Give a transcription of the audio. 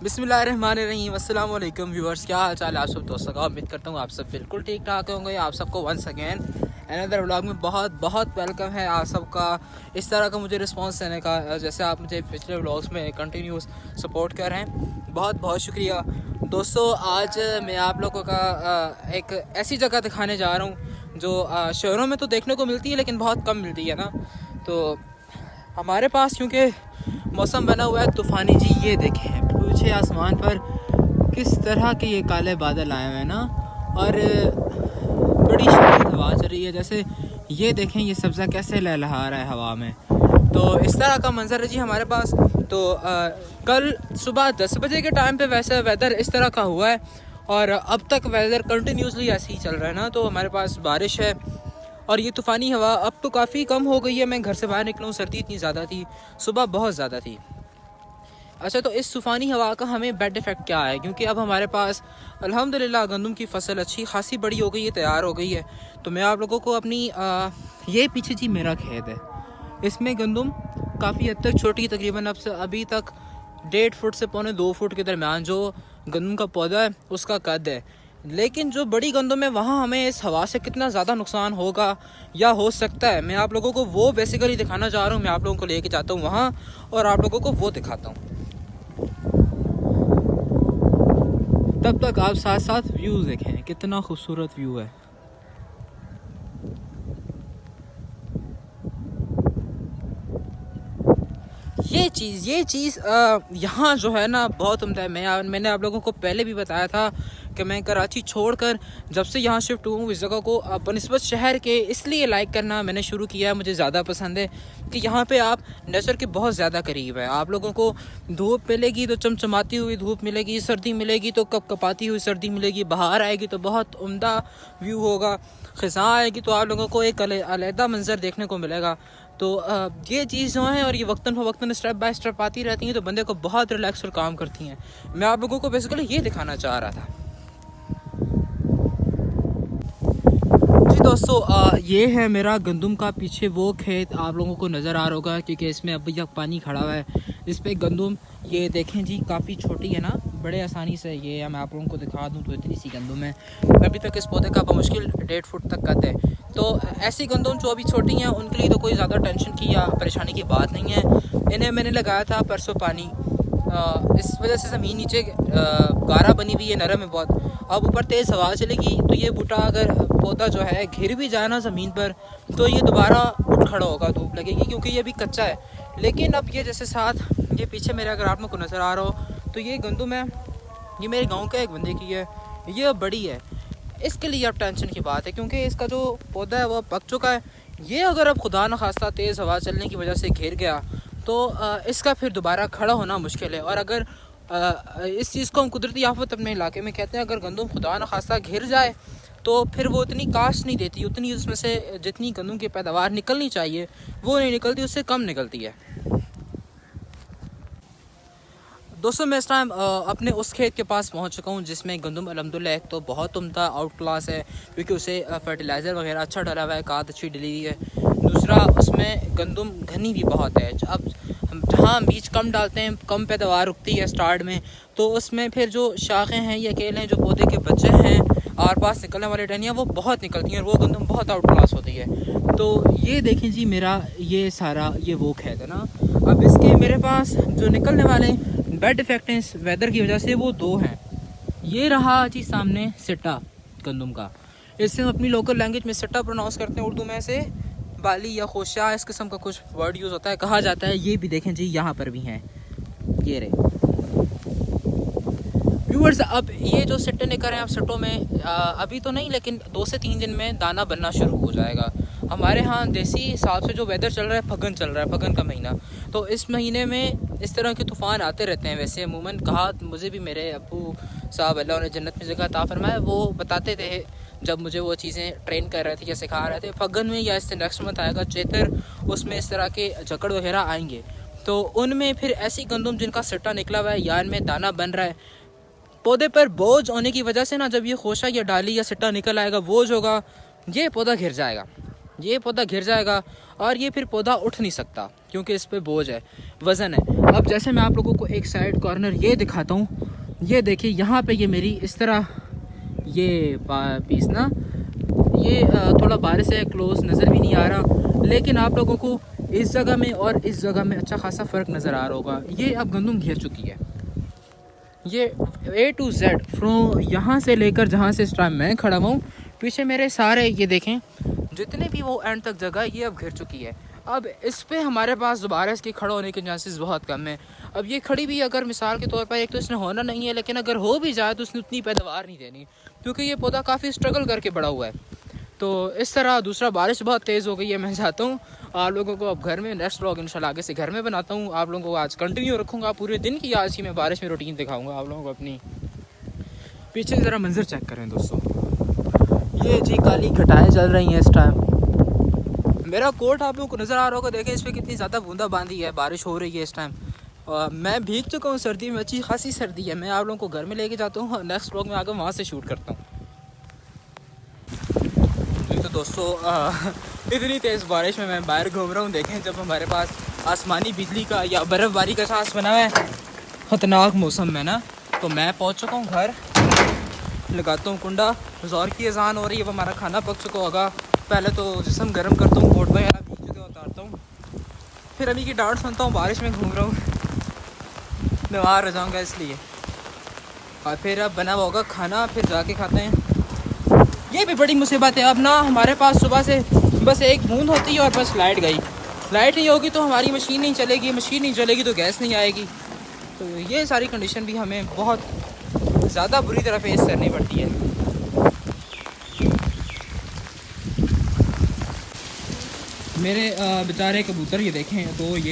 बिस्मिल्लाहिर्रहमानिर्रहीम। अस्सलाम वालेकुम व्यूअर्स, क्या हाल चाल है आप सब दोस्तों का। उम्मीद करता हूँ आप सब बिल्कुल ठीक ठाक होंगे। आप सबको वंस अगेन अनदर व्लॉग में बहुत बहुत वेलकम है आप सबका। इस तरह का मुझे रिस्पांस देने का, जैसे आप मुझे पिछले व्लॉग्स में कंटिन्यूस सपोर्ट कर रहे हैं, बहुत बहुत शुक्रिया दोस्तों। आज मैं आप लोगों का एक ऐसी जगह दिखाने जा रहा हूँ जो शहरों में तो देखने को मिलती है लेकिन बहुत कम मिलती है ना। तो हमारे पास क्योंकि मौसम बना हुआ है तूफ़ानी जी, ये देखें पीछे आसमान पर किस तरह के ये काले बादल आए हुए हैं ना, और बड़ी शदीद हवा चल रही है। जैसे ये देखें ये सब्ज़ा कैसे लहलहा रहा है हवा में। तो इस तरह का मंजर है जी हमारे पास। तो कल सुबह 10 बजे के टाइम पे वैसे वेदर इस तरह का हुआ है और अब तक वेदर कंटिन्यूसली ऐसे ही चल रहा है ना। तो हमारे पास बारिश है और ये तूफ़ानी हवा अब तो काफ़ी कम हो गई है। मैं घर से बाहर निकलूँ, सर्दी इतनी ज़्यादा थी, सुबह बहुत ज़्यादा थी। अच्छा, तो इस तूफ़ानी हवा का हमें बैड इफ़ेक्ट क्या है, क्योंकि अब हमारे पास अल्हम्दुलिल्लाह गंदम की फसल अच्छी खासी बड़ी हो गई है, तैयार हो गई है। तो मैं आप लोगों को अपनी ये पीछे जी मेरा खेत है, इसमें गंदम काफ़ी हद तक छोटी, तकरीबन अब से अभी तक 1.5 फुट से 2.25 फुट के दरमियान जो गंदम का पौधा है उसका कद है। लेकिन जो बड़ी गंदम है वहाँ हमें इस हवा से कितना ज़्यादा नुकसान होगा या हो सकता है, मैं आप लोगों को वो बेसिकली दिखाना चाह रहा हूँ। मैं आप लोगों को लेके जाता हूँ वहाँ और आप लोगों को वो दिखाता हूँ। तब तक आप साथ साथ व्यूज़ देखें, कितना खूबसूरत व्यू है। ये चीज़ यहाँ जो है ना बहुत उम्दा है। मैंने आप लोगों को पहले भी बताया था कि मैं कराची छोड़कर जब से यहाँ शिफ्ट हुआ हूँ, इस जगह को बनिस्बत शहर के इसलिए लाइक करना मैंने शुरू किया है। मुझे ज़्यादा पसंद है कि यहाँ पे आप नेचर के बहुत ज़्यादा करीब है। आप लोगों को धूप मिलेगी तो चमचमाती हुई धूप मिलेगी, सर्दी मिलेगी तो कपकपाती हुई सर्दी मिलेगी, बाहर आएगी तो बहुत उम्दा व्यू होगा, ख़ज़ां आएगी तो आप लोगों को एक अलहदा मंजर देखने को मिलेगा। तो ये चीज़ जो है और ये वक्तन स्टेप बाय स्टेप आती रहती हैं तो बंदे को बहुत रिलैक्स और काम करती हैं। मैं आप लोगों को बेसिकली ये दिखाना चाह रहा था जी दोस्तों। ये है मेरा गंदम का पीछे वो खेत, आप लोगों को नज़र आ रहा होगा क्योंकि इसमें अभी तक पानी खड़ा हुआ है। इस पर गंदम ये देखें जी काफ़ी छोटी है ना, बड़े आसानी से ये मैं आप लोगों को दिखा दूं तो इतनी सी गंदम है। अभी तक इस पौधे का मुश्किल 1.5 फुट तक कद है। तो ऐसी गंदम जो अभी छोटी हैं उनके लिए तो कोई ज़्यादा टेंशन की या परेशानी की बात नहीं है। इन्हें मैंने लगाया था परसों पानी, इस वजह से ज़मीन नीचे गारा बनी हुई है, नरम है बहुत। अब ऊपर तेज़ हवा चलेगी तो ये बूटा अगर पौधा जो है घिर भी जाए ना ज़मीन पर तो ये दोबारा उठ खड़ा होगा, धूप लगेगी क्योंकि ये अभी कच्चा है। लेकिन अब ये जैसे साथ ये पीछे मेरे अगर आप लोग को नज़र आ रहा हो तो ये गंदम है, ये मेरे गांव के एक बंदे की है, ये बड़ी है। इसके लिए अब टेंशन की बात है क्योंकि इसका जो पौधा है वो पक चुका है। ये अगर अब खुदा न खास्ता तेज़ हवा चलने की वजह से घिर गया तो इसका फिर दोबारा खड़ा होना मुश्किल है। और अगर इस चीज़ को हम कुदरती आफत अपने इलाके में कहते हैं, अगर गंदम खुदा न खास्ता घिर जाए तो फिर वो उतनी कास्ट नहीं देती, उतनी उसमें से जितनी गंदम की पैदावार निकलनी चाहिए वो नहीं निकलती, उससे कम निकलती है। दोस्तों मैं इस टाइम अपने उस खेत के पास पहुंच चुका हूं जिसमें गंदम अल्हम्दुलिल्लाह एक तो बहुत उम्दा आउट क्लास है क्योंकि उसे फर्टिलाइज़र वगैरह अच्छा डला हुआ है, खाद अच्छी डली हुई है। दूसरा उसमें गंदम घनी भी बहुत है। अब हम जहाँ बीज कम डालते हैं कम पैदावार उगती है स्टार्ट में, तो उसमें फिर जो शाखें हैं या केल हैं, जो पौधे के बच्चे हैं और पास निकलने वाली टहनियाँ वो बहुत निकलती हैं और वो गंदम बहुत आउट क्लास होती है। तो ये देखें जी मेरा ये सारा ये वो खेत है ना। अब इसके मेरे पास जो निकलने वाले बैड इफेक्ट हैं इस वेदर की वजह से वो दो हैं। ये रहा जी सामने सिट्टा गंदम का, इसे हम अपनी लोकल लैंग्वेज में सिट्टा प्रोनाउंस करते हैं, उर्दू में से बाली या खोशा इस किस्म का कुछ वर्ड यूज़ होता है, कहा जाता है। ये भी देखें जी यहाँ पर भी हैं, ये रहे व्यूअर्स। अब ये जो सिट्टे निकल रहे हैं, अब सिट्टों में अभी तो नहीं लेकिन 2 से 3 दिन में दाना बनना शुरू हो जाएगा। हमारे यहाँ देसी हिसाब से जो वेदर चल रहा है फगन चल रहा है, फगन का महीना। तो इस महीने में इस तरह के तूफ़ान आते रहते हैं। वैसे अमूमन कहा मुझे भी मेरे अब्बू साहब अल्लाह उन्हें जन्नत में जगह अता फरमाए, वो बताते थे जब मुझे वो चीज़ें ट्रेन कर रहे थे या सिखा रहे थे, फगन में या इससे नेक्स्ट मंथ आएगा चेतर, उसमें इस तरह के जकड़ वगैरह आएंगे। तो उनमें फिर ऐसी गंदम जिनका सिट्टा निकला हुआ है या इनमें दाना बन रहा है, पौधे पर बोझ होने की वजह से ना, जब ये खोशा या डाली या सिट्टा निकल आएगा, बोझ होगा, ये पौधा घिर जाएगा। ये पौधा गिर जाएगा और ये फिर पौधा उठ नहीं सकता क्योंकि इस पे बोझ है, वज़न है। अब जैसे मैं आप लोगों को एक साइड कॉर्नर ये दिखाता हूँ, ये देखिए यहाँ पे ये मेरी इस तरह ये पीस ना, ये थोड़ा बारिश से क्लोज नज़र भी नहीं आ रहा, लेकिन आप लोगों को इस जगह में और इस जगह में अच्छा खासा फ़र्क नज़र आ रहा होगा। ये अब गंदम घिर चुकी है, ये A to Z फ्रॉम यहाँ से लेकर जहाँ से इस टाइम मैं खड़ा हूँ, पीछे मेरे सारे ये देखें जितने भी वो एंड तक जगह ये अब घिर चुकी है। अब इस पे हमारे पास दोबारा इसके खड़ा होने के चांसेस बहुत कम है। अब ये खड़ी भी अगर मिसाल के तौर पर, एक तो इसने होना नहीं है, लेकिन अगर हो भी जाए तो उसने उतनी पैदावार नहीं देनी क्योंकि ये पौधा काफ़ी स्ट्रगल करके बड़ा हुआ है। तो इस तरह दूसरा बारिश बहुत तेज़ हो गई है। मैं चाहता हूँ आप लोगों को अब घर में नेक्स्ट व्लॉग इंशाल्लाह आगे से घर में बनाता हूँ, आप लोगों को आज कंटिन्यू रखूँगा पूरे दिन की। आज की मैं बारिश में रूटीन दिखाऊँगा आप लोगों को अपनी। पीछे ज़रा मंजर चेक करें दोस्तों, ये जी काली घटाएँ चल रही हैं इस टाइम। मेरा कोट आप लोगों को नज़र आ रहा होगा, देखें इस पर कितनी ज़्यादा बूंदाबांदी है, बारिश हो रही है इस टाइम। मैं भीग चुका हूँ सर्दी में, अच्छी खासी सर्दी है। मैं आप लोगों को घर में लेके जाता हूँ, नेक्स्ट व्लॉग में आकर वहाँ से शूट करता हूँ। तो दोस्तों इतनी तेज़ बारिश में मैं बाहर घूम रहा हूँ। देखें जब हमारे पास आसमानी बिजली का या बर्फ़बारी का चांस बना है ख़तरनाक मौसम में ना, तो मैं पहुँच चुका हूँ घर, लगाता हूँ कुंडा। ज़ोर की अजान हो रही है, अब हमारा खाना पक चुका होगा। पहले तो जिस्म गर्म करता हूँ, कोट वगैरह भीग चुके उतारता हूँ, फिर अभी की डांट सुनता हूँ, बारिश में घूम रहा हूँ, बीमार हो जाऊँगा इसलिए। और फिर अब बना हुआ होगा खाना, फिर जाके खाते हैं। ये भी बड़ी मुसीबत है अब ना, हमारे पास सुबह से बस एक बूंद होती है और बस लाइट गई। लाइट नहीं होगी तो हमारी मशीन नहीं चलेगी, मशीन नहीं चलेगी तो गैस नहीं आएगी। तो ये सारी कंडीशन भी हमें बहुत ज़्यादा बुरी तरह फेस करनी पड़ती है। मेरे बेचारे कबूतर ये देखें, तो ये